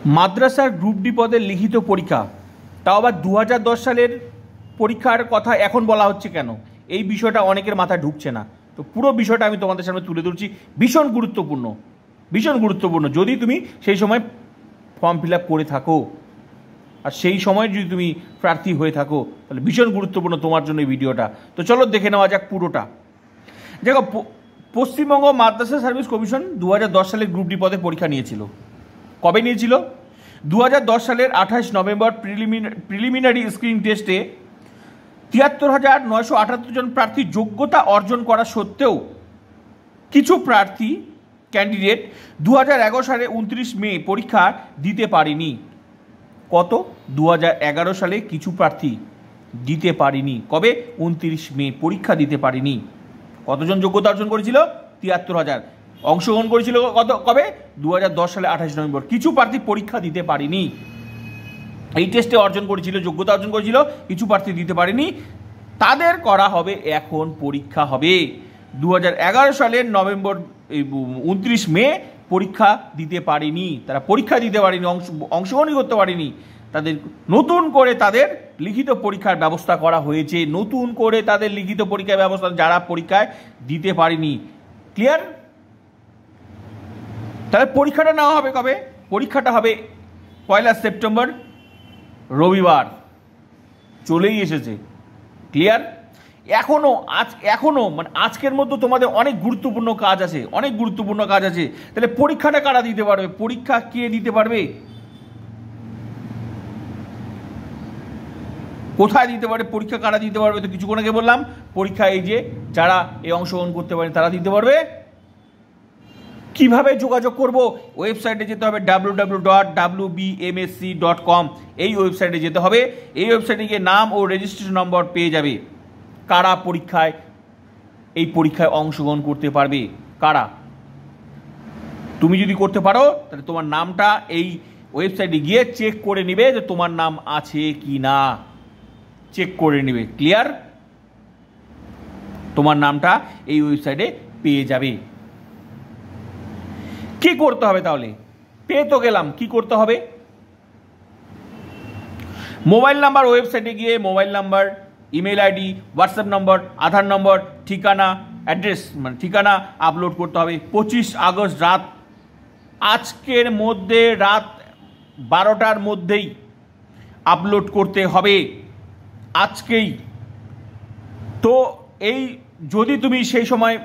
মাদ্রাসার group D পদের লিখিত পরীক্ষা, তাও আবার 2010 সালের পরীক্ষার কথা এখন বলা হচ্ছে কেন? এই বিষয়টা অনেকের মাথায় ঢুকছে না। তো পুরো বিষয়টা আমি তোমাদের সামনে তুলে ধরছি। ভীষণ গুরুত্বপূর্ণ, ভীষণ গুরুত্বপূর্ণ। যদি তুমি সেই সময় ফর্ম ফিল আপ করে থাকো আর সেই সময় যদি তুমি প্রার্থী হয়ে থাকো, তাহলে ভীষণ গুরুত্বপূর্ণ তোমার জন্য এই ভিডিওটা। তো চলো দেখে নেওয়া যাক পুরোটা। দেখো, পশ্চিমবঙ্গ মাদ্রাসা সার্ভিস কমিশন 2010 সালে গ্রুপ ডি পদে পরীক্ষা নিয়েছিল। কবে নিয়েছিল? 2010 সালের 28 নভেম্বর প্রিলিমিনারি স্ক্রিনিং টেস্টে 73,978 জন প্রার্থী যোগ্যতা অর্জন করা সত্ত্বেও কিছু প্রার্থী ক্যান্ডিডেট 2011 সালে 29 মে পরীক্ষা দিতে পারেনি। কত? 2011 সালে কিছু প্রার্থী দিতে পারেনি। কবে? 29 মে পরীক্ষা দিতে পারেনি। কতজন যোগ্যতা অর্জন করেছিল? 73,000। অংশগ্রহণ করেছিল কবে? 2010 সালে 28 নভেম্বর। কিছু প্রার্থী পরীক্ষা দিতে পারেনি, এই টেস্টে অর্জন করেছিল, যোগ্যতা অর্জন করেছিল, কিছু প্রার্থী দিতে পারেনি। তাদের করা হবে, এখন পরীক্ষা হবে। 2011 সালের নভেম্বর 29 মে পরীক্ষা দিতে পারেনি, তারা পরীক্ষা দিতে পারেনি, অংশগ্রহণই করতে পারেনি। তাদের নতুন করে তাদের লিখিত পরীক্ষার ব্যবস্থা করা হয়েছে। নতুন করে তাদের লিখিত পরীক্ষার ব্যবস্থা, যারা পরীক্ষায় দিতে পারেনি। ক্লিয়ার? তাহলে পরীক্ষাটা নেওয়া হবে কবে? পরীক্ষাটা হবে 1 সেপ্টেম্বর, রবিবার। চলেই এসেছে। ক্লিয়ার? এখনো মানে আজকের মধ্যে তোমাদের অনেক গুরুত্বপূর্ণ কাজ আছে, অনেক গুরুত্বপূর্ণ কাজ আছে। তাহলে পরীক্ষাটা কারা দিতে পারবে? পরীক্ষা কে দিতে পারবে? কোথায় দিতে পারবে? পরীক্ষা কারা দিতে পারবে? তো কিছুক্ষণ আগে বললাম, পরীক্ষা এই যে যারা এই অংশগ্রহণ করতে পারে তারা দিতে পারবে। কিভাবে যোগাযোগ করব? ওয়েবসাইটে যেতে হবে www.wbmsc.com। এই ওয়েবসাইটে যেতে হবে। এই ওয়েবসাইটে গিয়ে নাম ও রেজিস্ট্রেশন নম্বর পেয়ে যাবে। কারা এই পরীক্ষায় অংশগ্রহণ করতে পারবে? কারা? তুমি যদি করতে পারো, তাহলে তোমার নামটা এই ওয়েবসাইটে গিয়ে চেক করে নিবে যে তোমার নাম আছে কি না, চেক করে নিবে। ক্লিয়ার? তোমার নামটা এই ওয়েবসাইটে পেয়ে যাবে। কি করতে হবে তাহলে? পেয়ে তো গেলাম, কি করতে হবে? মোবাইল নাম্বার, ওয়েবসাইটে গিয়ে mobile number, email ID, WhatsApp নম্বর, আধার নম্বর, ঠিকানা, অ্যাড্রেস মানে ঠিকানা আপলোড করতে হবে। 25 আগস্ট আজকের মধ্যে রাত 12টার মধ্যেই আপলোড করতে হবে, আজকেই। তো এই যদি তুমি সেই সময়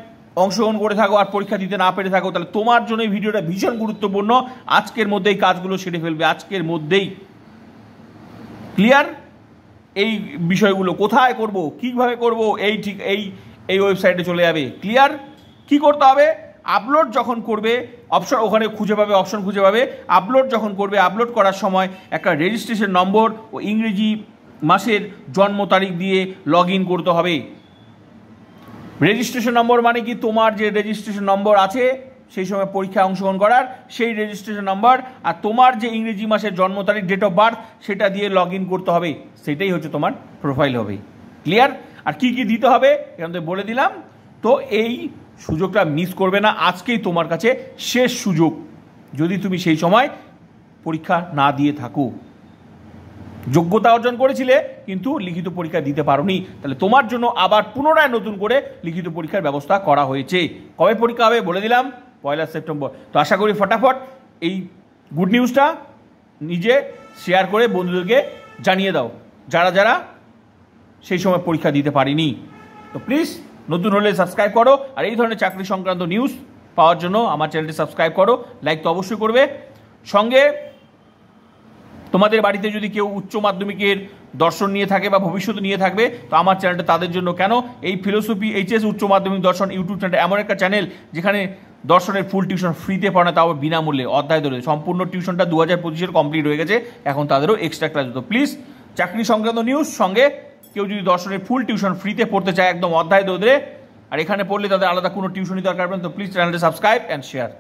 অংশগ্রহণ করে থাকো আর পরীক্ষা দিতে না পেরে থাকো, তাহলে তোমার জন্য এই ভিডিওটা ভীষণ গুরুত্বপূর্ণ। আজকের মধ্যেই কাজগুলো সেরে ফেলবে, আজকের মধ্যেই। ক্লিয়ার? এই বিষয়গুলো কোথায় করব, কিভাবে করব, এই ওয়েবসাইটে চলে যাবে। ক্লিয়ার? কি করতে হবে? আপলোড যখন করবে, ওখানে খুঁজে পাবে, অপশন খুঁজে পাবে। আপলোড যখন করবে, আপলোড করার সময় একটা রেজিস্ট্রেশন নম্বর ও ইংরেজি মাসের জন্ম তারিখ দিয়ে লগ ইন করতে হবে। রেজিস্ট্রেশন নম্বর মানে কি? তোমার যে রেজিস্ট্রেশন নম্বর আছে সেই সময় পরীক্ষায় অংশগ্রহণ করার, সেই রেজিস্ট্রেশন নম্বর, আর তোমার যে ইংরেজি মাসের জন্ম তারিখ, ডেট অফ বার্থ, সেটা দিয়ে লগ ইন করতে হবে। সেটাই হচ্ছে তোমার প্রোফাইল হবে। ক্লিয়ার? আর কি কি দিতে হবে এখান থেকে বলে দিলাম। তো এই সুযোগটা মিস করবে না, আজকেই তোমার কাছে শেষ সুযোগ। যদি তুমি সেই সময় পরীক্ষা না দিয়ে থাকো, যোগ্যতা অর্জন করেছিলে কিন্তু লিখিত পরীক্ষা দিতে পারোনি, তাহলে তোমার জন্য আবার পুনরায় নতুন করে লিখিত পরীক্ষার ব্যবস্থা করা হয়েছে। কবে পরীক্ষা হবে বলে দিলাম, 1 সেপ্টেম্বর। তো আশা করি ফটাফট এই গুড নিউজটা নিজে শেয়ার করে বন্ধুদেরকে জানিয়ে দাও, যারা যারা সেই সময় পরীক্ষা দিতে পারিনি। তো প্লিজ নতুন হলে সাবস্ক্রাইব করো, আর এই ধরনের চাকরি সংক্রান্ত নিউজ পাওয়ার জন্য আমার চ্যানেলটি সাবস্ক্রাইব করো, লাইক তো অবশ্যই করবে। সঙ্গে তোমাদের বাড়িতে যদি কেউ উচ্চ মাধ্যমিকের দর্শন নিয়ে থাকে বা ভবিষ্যতে নিয়ে থাকবে, তো আমার চ্যানেলটা তাদের জন্য। কেন? এই ফিলোসফি এইচএস উচ্চ মাধ্যমিক দর্শন ইউটিউব চ্যানেলটা এমন একটা চ্যানেল যেখানে দর্শনের ফুল টিউশন ফ্রিতে পড়ানো, তাও বিনামূল্যে, অধ্যায় ধরে। সম্পূর্ণ টিউশনটা 2025 কমপ্লিট হয়ে গেছে, এখন তাদেরও এক্সট্রা ক্লাস হতো। প্লিজ চাকরি সংক্রান্ত নিউজ, সঙ্গে কেউ যদি দর্শনের ফুল টিউশন ফ্রিতে পড়তে চায় একদম অধ্যায় ধরে, আর এখানে পড়লে তাদের আলাদা কোনো টিউশনই দরকার পড়ে, তো প্লিজ চ্যানেলটা সাবস্ক্রাইব অ্যান্ড শেয়ার।